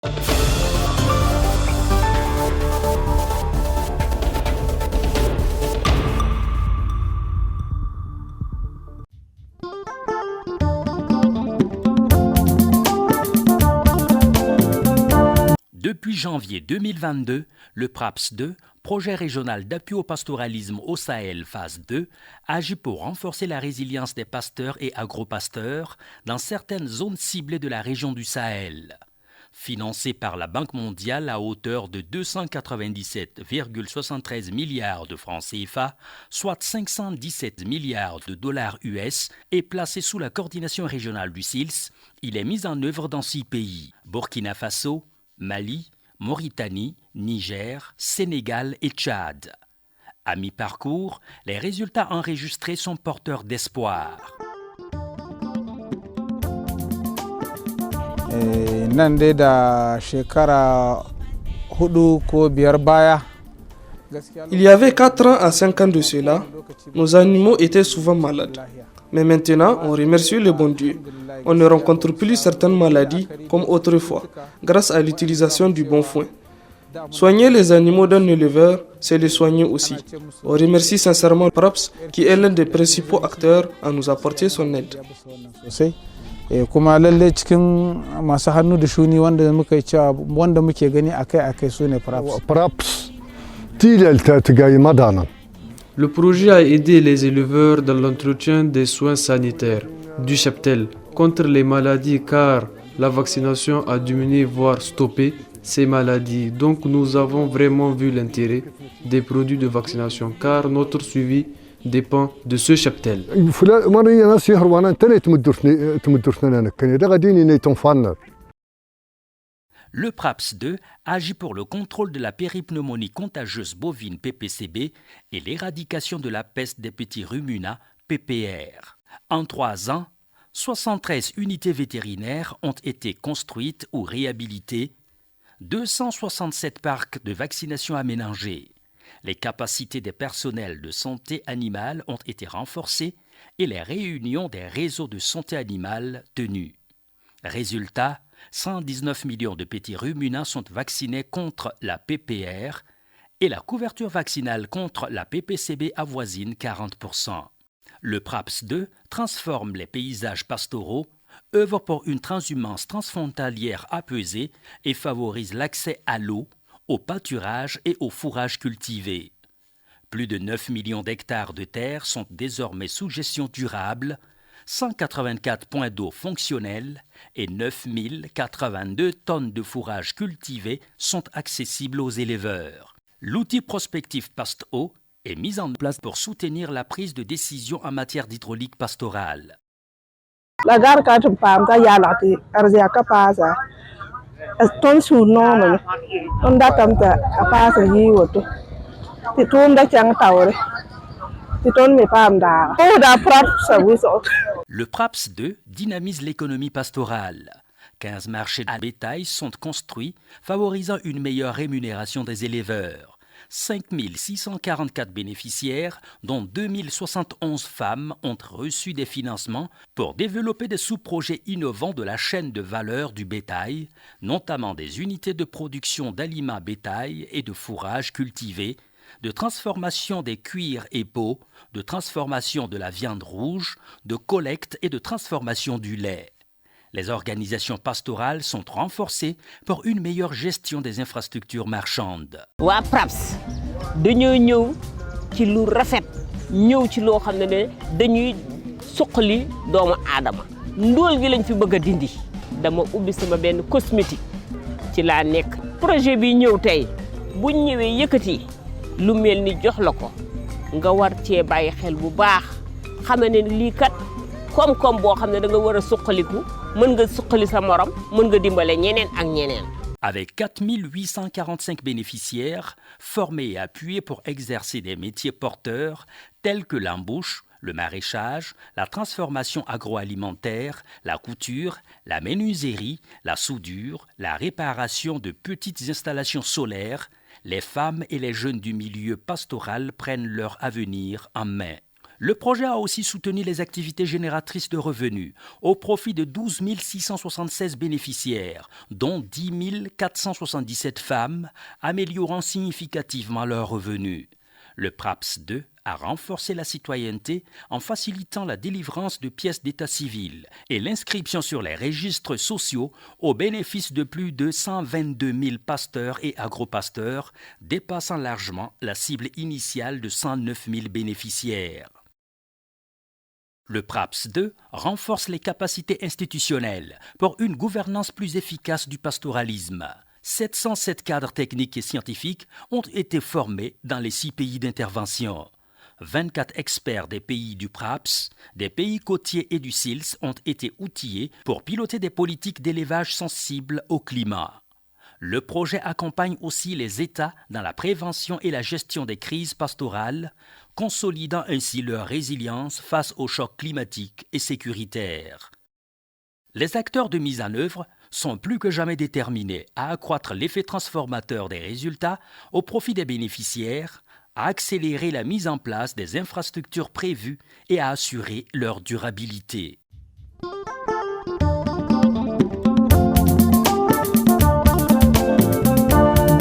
Depuis janvier 2022, le PRAPS 2, projet régional d'appui au pastoralisme au Sahel phase 2, agit pour renforcer la résilience des pasteurs et agropasteurs dans certaines zones ciblées de la région du Sahel. Financé par la Banque mondiale à hauteur de 297,73 milliards de francs CFA, soit 517 milliards de dollars US, et placé sous la coordination régionale du SILS, il est mis en œuvre dans 6 pays, Burkina Faso, Mali, Mauritanie, Niger, Sénégal et Tchad. À mi-parcours, les résultats enregistrés sont porteurs d'espoir. Il y avait 4 ans à 5 ans de cela, nos animaux étaient souvent malades. Mais maintenant, on remercie le bon Dieu. On ne rencontre plus certaines maladies comme autrefois, grâce à l'utilisation du bon foin. Soigner les animaux d'un éleveur, c'est les soigner aussi. On remercie sincèrement PRAPS, qui est l'un des principaux acteurs à nous apporter son aide. Le projet a aidé les éleveurs dans l'entretien des soins sanitaires, du cheptel, contre les maladies car la vaccination a diminué voire stoppé ces maladies. Donc nous avons vraiment vu l'intérêt des produits de vaccination car notre suivi dépend de ce cheptel. Le PRAPS 2 agit pour le contrôle de la péripneumonie contagieuse bovine PPCB et l'éradication de la peste des petits ruminants PPR. En 3 ans, 73 unités vétérinaires ont été construites ou réhabilitées, 267 parcs de vaccination aménagés. Les capacités des personnels de santé animale ont été renforcées et les réunions des réseaux de santé animale tenues. Résultat, 119 millions de petits ruminants sont vaccinés contre la PPR et la couverture vaccinale contre la PPCB avoisine 40%. Le PRAPS 2 transforme les paysages pastoraux, œuvre pour une transhumance transfrontalière apaisée et favorise l'accès à l'eau, au pâturage et au fourrage cultivé. Plus de 9 millions d'hectares de terre sont désormais sous gestion durable, 184 points d'eau fonctionnels et 9082 tonnes de fourrage cultivé sont accessibles aux éleveurs. L'outil prospectif PastEau est mis en place pour soutenir la prise de décision en matière d'hydraulique pastorale. Le PRAPS 2 dynamise l'économie pastorale. 15 marchés à bétail sont construits, favorisant une meilleure rémunération des éleveurs. 5 644 bénéficiaires, dont 2071 femmes, ont reçu des financements pour développer des sous-projets innovants de la chaîne de valeur du bétail, notamment des unités de production d'aliments bétail et de fourrage cultivé, de transformation des cuirs et peaux, de transformation de la viande rouge, de collecte et de transformation du lait. Les organisations pastorales sont renforcées pour une meilleure gestion des infrastructures marchandes. Wa PRAPS dañoo ñëw ci lu rafet ñëw ci loo xam ne dañuy suqali doomu aadama ndóol gi lañ fi bëgg a dindi dama ubbi sama benn cosmétique ci laa nekk projet bi ñëw tey bu ñëwee yëkkati lu mel ni jox la ko nga war cee bàyyi xel bu baax xam ne lii kat koom-koom boo xam ne da nga war a suqaliku mën nga suqali sa morom mën nga dimbale ñeneen ak ñeneen. Avec 4845 bénéficiaires formés et appuyés pour exercer des métiers porteurs tels que l'embauche, le maraîchage, la transformation agroalimentaire, la couture, la menuiserie, la soudure, la réparation de petites installations solaires, les femmes et les jeunes du milieu pastoral prennent leur avenir en main. Le projet a aussi soutenu les activités génératrices de revenus au profit de 12 676 bénéficiaires, dont 10 477 femmes, améliorant significativement leurs revenus. Le PRAPS 2 a renforcé la citoyenneté en facilitant la délivrance de pièces d'état civil et l'inscription sur les registres sociaux au bénéfice de plus de 122 000 pasteurs et agropasteurs, dépassant largement la cible initiale de 109 000 bénéficiaires. Le PRAPS 2 renforce les capacités institutionnelles pour une gouvernance plus efficace du pastoralisme. 707 cadres techniques et scientifiques ont été formés dans les 6 pays d'intervention. 24 experts des pays du PRAPS, des pays côtiers et du SILS ont été outillés pour piloter des politiques d'élevage sensibles au climat. Le projet accompagne aussi les États dans la prévention et la gestion des crises pastorales, consolidant ainsi leur résilience face aux chocs climatiques et sécuritaires. Les acteurs de mise en œuvre sont plus que jamais déterminés à accroître l'effet transformateur des résultats au profit des bénéficiaires, à accélérer la mise en place des infrastructures prévues et à assurer leur durabilité.